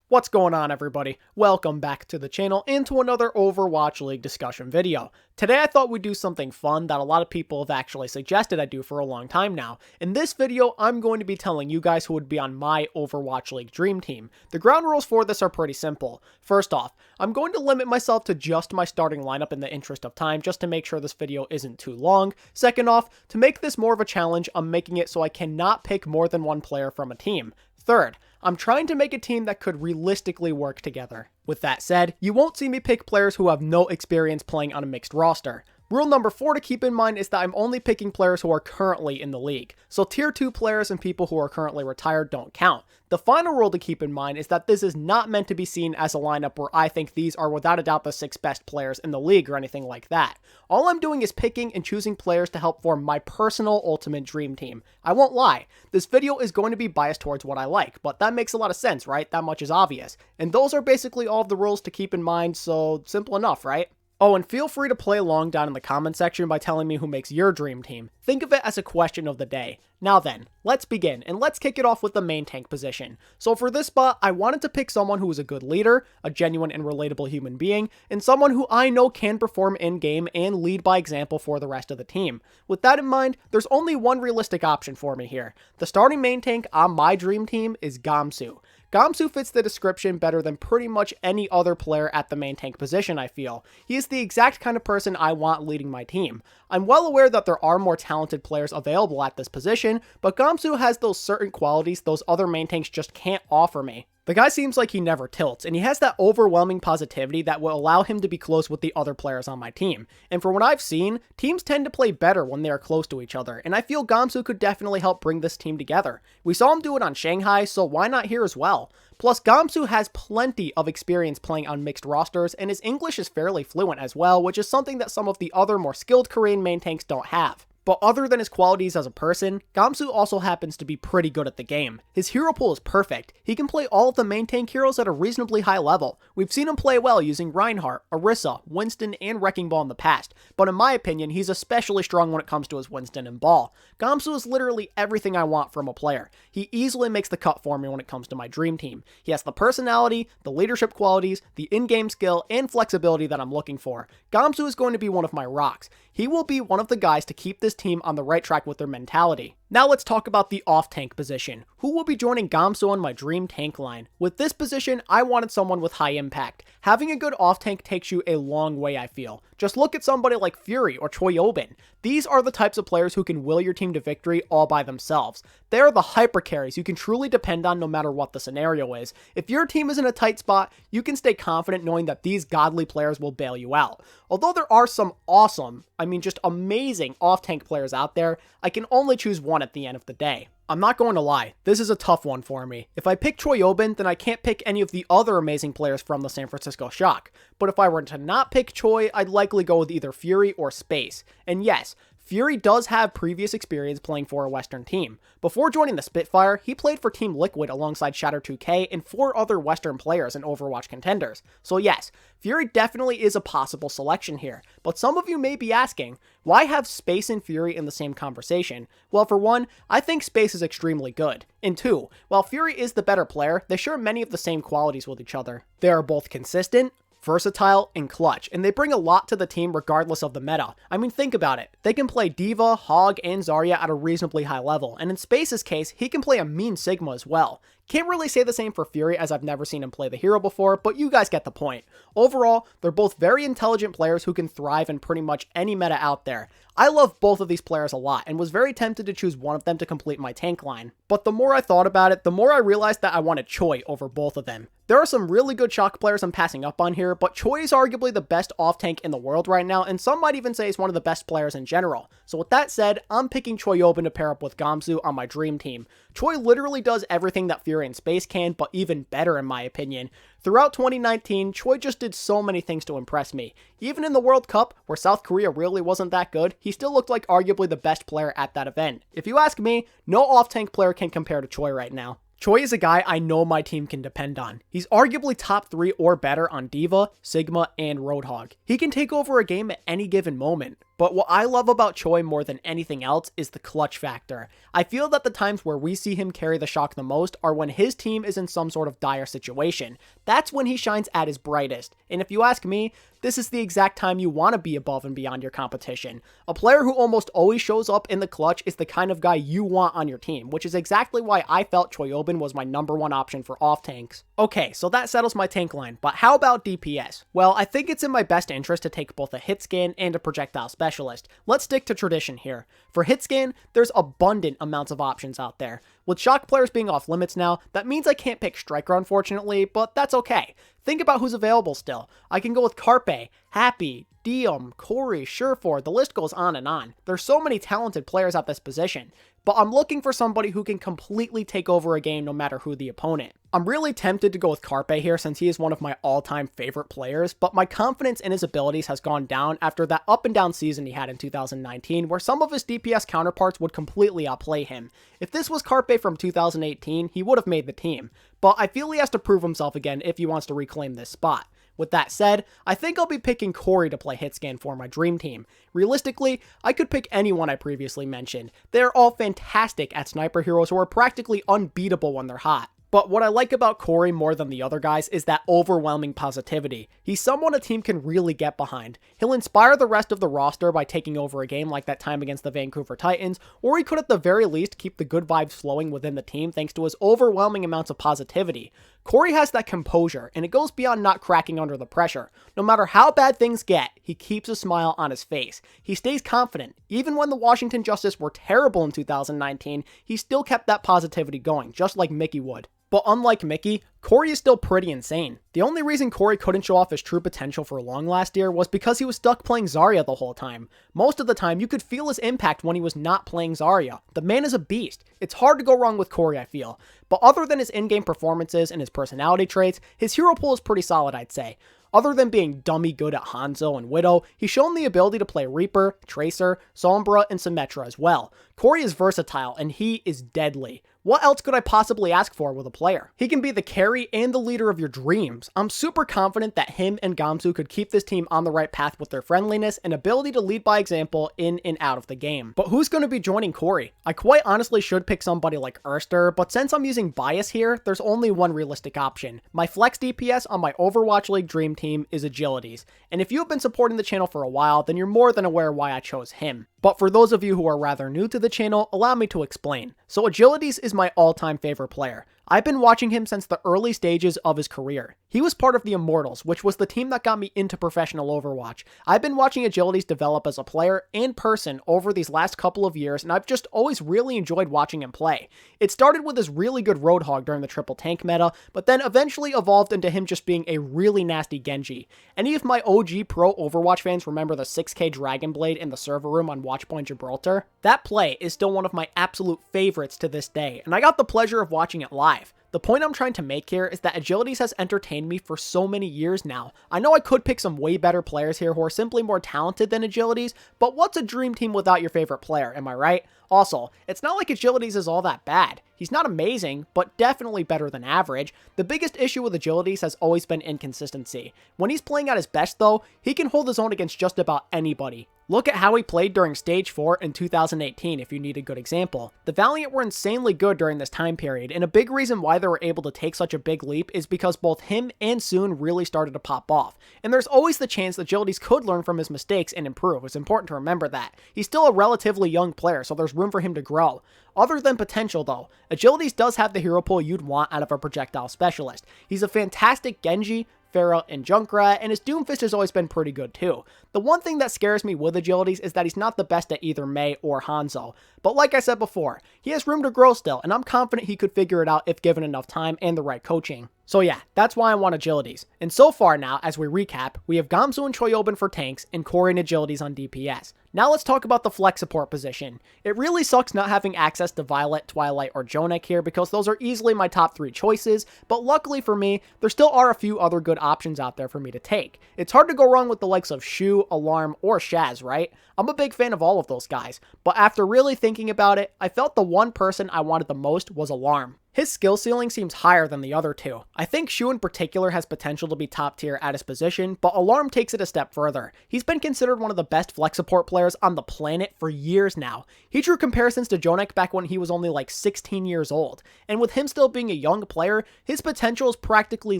What's going on, everybody? Welcome back to the channel and to another Overwatch League discussion video. Today I thought we'd do something fun that a lot of people have actually suggested I do for a long time now. In this video, I'm going to be telling you guys who would be on my Overwatch League dream team. The ground rules for this are pretty simple. First off, I'm going to limit myself to just my starting lineup in the interest of time, just to make sure this video isn't too long. Second off, to make this more of a challenge, I'm making it so I cannot pick more than one player from a team. Third, I'm trying to make a team that could realistically work together. With that said, you won't see me pick players who have no experience playing on a mixed roster. Rule number 4 to keep in mind is that I'm only picking players who are currently in the league, so tier 2 players and people who are currently retired don't count. The final rule to keep in mind is that this is not meant to be seen as a lineup where I think these are without a doubt the 6 best players in the league or anything like that. All I'm doing is picking and choosing players to help form my personal ultimate dream team. I won't lie, this video is going to be biased towards what I like, but that makes a lot of sense, right? That much is obvious. And those are basically all of the rules to keep in mind, so simple enough, right? Oh, and feel free to play along down in the comment section by telling me who makes your dream team. Think of it as a question of the day. Now then, let's begin, and let's kick it off with the main tank position. So for this spot, I wanted to pick someone who is a good leader, a genuine and relatable human being, and someone who I know can perform in-game and lead by example for the rest of the team. With that in mind, there's only one realistic option for me here. The starting main tank on my dream team is Gamsu. Gamsu fits the description better than pretty much any other player at the main tank position, I feel. He is the exact kind of person I want leading my team. I'm well aware that there are more talented players available at this position, but Gamsu has those certain qualities those other main tanks just can't offer me. The guy seems like he never tilts, and he has that overwhelming positivity that will allow him to be close with the other players on my team. And from what I've seen, teams tend to play better when they are close to each other, and I feel Gamsu could definitely help bring this team together. We saw him do it on Shanghai, so why not here as well? Plus, Gamsu has plenty of experience playing on mixed rosters, and his English is fairly fluent as well, which is something that some of the other more skilled Korean main tanks don't have. But other than his qualities as a person, Gamsu also happens to be pretty good at the game. His hero pool is perfect. He can play all of the main tank heroes at a reasonably high level. We've seen him play well using Reinhardt, Orisa, Winston, and Wrecking Ball in the past, but in my opinion, he's especially strong when it comes to his Winston and Ball. Gamsu is literally everything I want from a player. He easily makes the cut for me when it comes to my dream team. He has the personality, the leadership qualities, the in-game skill, and flexibility that I'm looking for. Gamsu is going to be one of my rocks. He will be one of the guys to keep this team on the right track with their mentality. Now let's talk about the off-tank position. Who will be joining Gamsu on my dream tank line? With this position, I wanted someone with high impact. Having a good off-tank takes you a long way, I feel. Just look at somebody like Fury or Choyobin. These are the types of players who can will your team to victory all by themselves. They are the hyper carries you can truly depend on no matter what the scenario is. If your team is in a tight spot, you can stay confident knowing that these godly players will bail you out. Although there are some awesome, just amazing off-tank players out there, I can only choose one at the end of the day. I'm not going to lie, this is a tough one for me. If I pick Choyobin, then I can't pick any of the other amazing players from the San Francisco Shock. But if I were to not pick Choi, I'd likely go with either Fury or Space. And yes, Fury does have previous experience playing for a Western team. Before joining the Spitfire, he played for Team Liquid alongside Shatter2K and 4 other Western players and Overwatch contenders. So yes, Fury definitely is a possible selection here. But some of you may be asking, why have Space and Fury in the same conversation? Well, for one, I think Space is extremely good. And 2, while Fury is the better player, they share many of the same qualities with each other. They are both consistent, versatile, and clutch, and they bring a lot to the team regardless of the meta. Think about it. They can play D.Va, Hog, and Zarya at a reasonably high level, and in Space's case, he can play a mean Sigma as well. Can't really say the same for Fury as I've never seen him play the hero before, but you guys get the point. Overall, they're both very intelligent players who can thrive in pretty much any meta out there. I love both of these players a lot and was very tempted to choose one of them to complete my tank line. But the more I thought about it, the more I realized that I wanted Choi over both of them. There are some really good Shock players I'm passing up on here, but Choi is arguably the best off-tank in the world right now, and some might even say he's one of the best players in general. So with that said, I'm picking Choyobin to pair up with Gamsu on my dream team. Choi literally does everything that Fury and Space can, but even better in my opinion. Throughout 2019, Choi just did so many things to impress me. Even in the World Cup, where South Korea really wasn't that good, he still looked like arguably the best player at that event. If you ask me, no off-tank player can compare to Choi right now. Choi is a guy I know my team can depend on. He's arguably top 3 or better on D.Va, Sigma, and Roadhog. He can take over a game at any given moment. But what I love about Choi more than anything else is the clutch factor. I feel that the times where we see him carry the shock the most are when his team is in some sort of dire situation. That's when he shines at his brightest. And if you ask me, this is the exact time you want to be above and beyond your competition. A player who almost always shows up in the clutch is the kind of guy you want on your team, which is exactly why I felt Choyobin was my #1 option for off tanks. Okay, so that settles my tank line, but how about DPS? Well, I think it's in my best interest to take both a hit scan and a projectile specialist. Let's stick to tradition here. For hit scan, there's abundant amounts of options out there. With shock players being off limits now, that means I can't pick striker unfortunately, but that's okay. Think about who's available still. I can go with Carpe, Happy, Diem, Corey, Surefour, the list goes on and on. There's so many talented players at this position, but I'm looking for somebody who can completely take over a game no matter who the opponent. I'm really tempted to go with Carpe here since he is one of my all-time favorite players, but my confidence in his abilities has gone down after that up and down season he had in 2019 where some of his DPS counterparts would completely outplay him. If this was Carpe from 2018, he would have made the team, but I feel he has to prove himself again if he wants to reclaim this spot. With that said, I think I'll be picking Corey to play Hitscan for my dream team. Realistically, I could pick anyone I previously mentioned. They're all fantastic at sniper heroes who are practically unbeatable when they're hot. But what I like about Corey more than the other guys is that overwhelming positivity. He's someone a team can really get behind. He'll inspire the rest of the roster by taking over a game like that time against the Vancouver Titans, or he could at the very least keep the good vibes flowing within the team thanks to his overwhelming amounts of positivity. Corey has that composure, and it goes beyond not cracking under the pressure. No matter how bad things get, he keeps a smile on his face. He stays confident. Even when the Washington Justice were terrible in 2019, he still kept that positivity going, just like Mickey would. But unlike Mickey, Corey is still pretty insane. The only reason Corey couldn't show off his true potential for long last year was because he was stuck playing Zarya the whole time. Most of the time, you could feel his impact when he was not playing Zarya. The man is a beast. It's hard to go wrong with Corey, I feel. But other than his in-game performances and his personality traits, his hero pool is pretty solid, I'd say. Other than being dummy good at Hanzo and Widow, he's shown the ability to play Reaper, Tracer, Sombra, and Symmetra as well. Corey is versatile, and he is deadly. What else could I possibly ask for with a player? He can be the carry and the leader of your dreams. I'm super confident that him and Gamsu could keep this team on the right path with their friendliness and ability to lead by example in and out of the game. But who's going to be joining Corey? I quite honestly should pick somebody like Erster, but since I'm using bias here, there's only one realistic option. My flex DPS on my Overwatch League dream team is Agilities, and if you have been supporting the channel for a while, then you're more than aware why I chose him. But for those of you who are rather new to the channel, allow me to explain. So Agilities is my all-time favorite player. I've been watching him since the early stages of his career. He was part of the Immortals, which was the team that got me into professional Overwatch. I've been watching Agilities develop as a player and person over these last couple of years, and I've just always really enjoyed watching him play. It started with his really good Roadhog during the triple tank meta, but then eventually evolved into him just being a really nasty Genji. Any of my OG pro Overwatch fans remember the 6k Dragon Blade in the server room on Watchpoint Gibraltar? That play is still one of my absolute favorites to this day, and I got the pleasure of watching it live. The point I'm trying to make here is that Agilities has entertained me for so many years now. I know I could pick some way better players here who are simply more talented than Agilities, but what's a dream team without your favorite player, am I right? Also, it's not like Agilities is all that bad. He's not amazing, but definitely better than average. The biggest issue with Agilities has always been inconsistency. When he's playing at his best though, he can hold his own against just about anybody. Look at how he played during Stage 4 in 2018 if you need a good example. The Valiant were insanely good during this time period, and a big reason why they were able to take such a big leap is because both him and Soon really started to pop off. And there's always the chance that Agilities could learn from his mistakes and improve. It's important to remember that. He's still a relatively young player, so there's room for him to grow. Other than potential though, Agilities does have the hero pool you'd want out of a projectile specialist. He's a fantastic Genji, Pharah, and Junkrat, and his Doomfist has always been pretty good too. The one thing that scares me with Agilities is that he's not the best at either Mei or Hanzo. But like I said before, he has room to grow still, and I'm confident he could figure it out if given enough time and the right coaching. So yeah, that's why I want Agilities. And so far now, as we recap, we have Gamsu and Choyobin for tanks, and Corey and Agilities on DPS. Now let's talk about the flex support position. It really sucks not having access to Violet, Twilight, or Jonak here because those are easily my top 3 choices, but luckily for me, there still are a few other good options out there for me to take. It's hard to go wrong with the likes of Shu, Alarm, or Shaz, right? I'm a big fan of all of those guys, but after really thinking about it, I felt the one person I wanted the most was Alarm. His skill ceiling seems higher than the other two. I think Shu in particular has potential to be top tier at his position, but Alarm takes it a step further. He's been considered one of the best flex support players on the planet for years now. He drew comparisons to Jonek back when he was only like 16 years old, and with him still being a young player, his potential is practically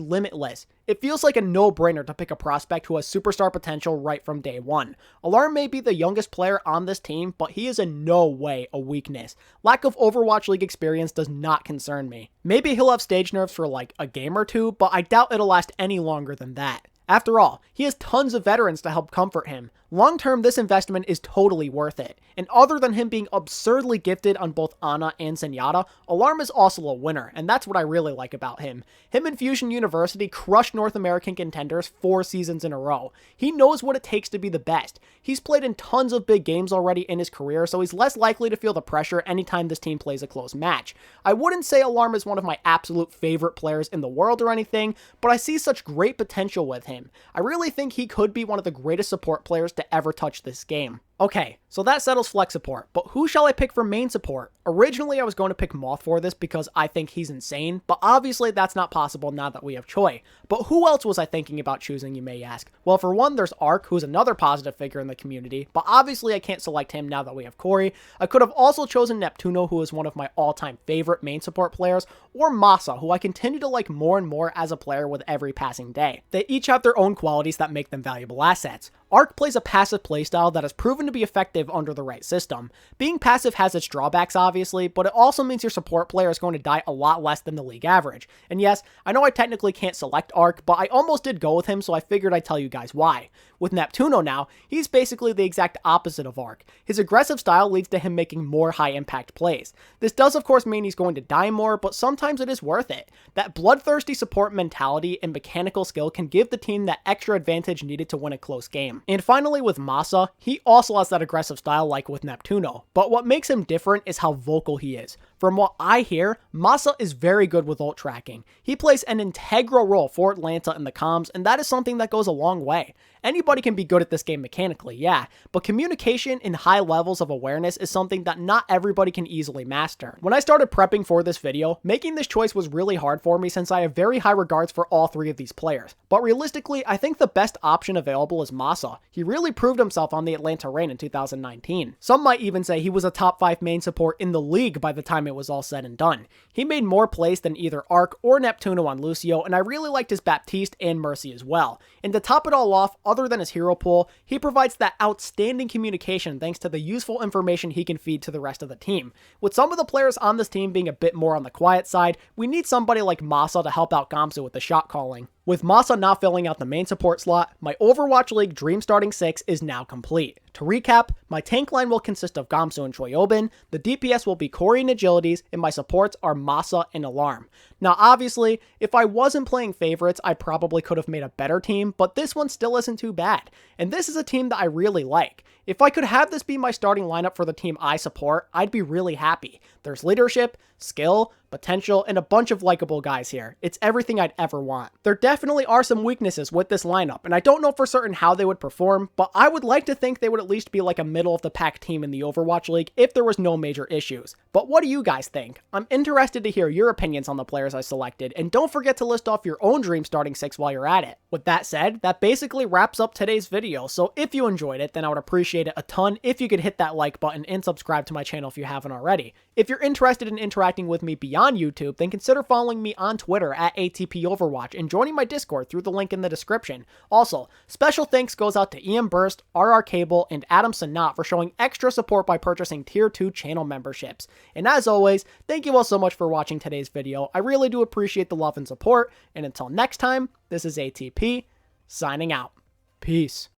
limitless. It feels like a no-brainer to pick a prospect who has superstar potential right from day one. Alarm may be the youngest player on this team, but he is in no way a weakness. Lack of Overwatch League experience does not concern me. Maybe he'll have stage nerfs for like a game or two, but I doubt it'll last any longer than that. After all, he has tons of veterans to help comfort him. Long term, this investment is totally worth it. And other than him being absurdly gifted on both Ana and Zenyatta, Alarm is also a winner, and that's what I really like about him. Him and Fusion University crushed North American contenders 4 seasons in a row. He knows what it takes to be the best. He's played in tons of big games already in his career, so he's less likely to feel the pressure anytime this team plays a close match. I wouldn't say Alarm is one of my absolute favorite players in the world or anything, but I see such great potential with him. I really think he could be one of the greatest support players to ever touch this game. Okay, so that settles flex support, but who shall I pick for main support? Originally, I was going to pick Moth for this because I think he's insane, but obviously that's not possible now that we have Choi. But who else was I thinking about choosing, you may ask? Well, for one, there's Ark, who's another positive figure in the community, but obviously I can't select him now that we have Corey. I could have also chosen Neptuno, who is one of my all-time favorite main support players, or Masa, who I continue to like more and more as a player with every passing day. They each have their own qualities that make them valuable assets. Ark plays a passive playstyle that has proven to be effective under the right system. Being passive has its drawbacks, obviously, but it also means your support player is going to die a lot less than the league average. And yes, I know I technically can't select Ark, but I almost did go with him, so I figured I'd tell you guys why. With Neptuno now, he's basically the exact opposite of Ark. His aggressive style leads to him making more high-impact plays. This does of course mean he's going to die more, but sometimes it is worth it. That bloodthirsty support mentality and mechanical skill can give the team that extra advantage needed to win a close game. And finally with Masa, he also has that aggressive style like with Neptuno, but what makes him different is how vocal he is. From what I hear, Masa is very good with ult tracking. He plays an integral role for Atlanta in the comms, and that is something that goes a long way. Anybody can be good at this game mechanically, yeah, but communication and high levels of awareness is something that not everybody can easily master. When I started prepping for this video, making this choice was really hard for me since I have very high regards for all 3 of these players. But realistically, I think the best option available is Masa. He really proved himself on the Atlanta reign in 2019. Some might even say he was a top 5 main support in the league by the time it was all said and done. He made more plays than either Ark or Neptuno on Lucio, and I really liked his Baptiste and Mercy as well. And to top it all off, other than his hero pool, he provides that outstanding communication thanks to the useful information he can feed to the rest of the team. With some of the players on this team being a bit more on the quiet side, we need somebody like Masa to help out Gamsu with the shot calling. With Masa not filling out the main support slot, my Overwatch League Dream Starting 6 is now complete. To recap, my tank line will consist of Gamsu and Choyobin, the DPS will be Corey and Agilities, and my supports are Masa and Alarm. Now obviously, if I wasn't playing favorites, I probably could have made a better team, but this one still isn't too bad. And this is a team that I really like. If I could have this be my starting lineup for the team I support, I'd be really happy. There's leadership, skill, potential, and a bunch of likable guys here. It's everything I'd ever want. There definitely are some weaknesses with this lineup, and I don't know for certain how they would perform, but I would like to think they would at least be like a middle of the pack team in the Overwatch League if there was no major issues. But what do you guys think? I'm interested to hear your opinions on the players I selected, and don't forget to list off your own Dream Starting 6 while you're at it. With that said, that basically wraps up today's video, so if you enjoyed it, then I would appreciate it a ton if you could hit that like button and subscribe to my channel if you haven't already. If you're interested in interacting with me beyond YouTube, then consider following me on Twitter at ATP Overwatch and joining my Discord through the link in the description. Also, special thanks goes out to Ian Burst, RR Cable, and Adam Sanat for showing extra support by purchasing Tier 2 channel memberships. And as always, thank you all so much for watching today's video. I really do appreciate the love and support, and until next time, this is ATP, signing out. Peace.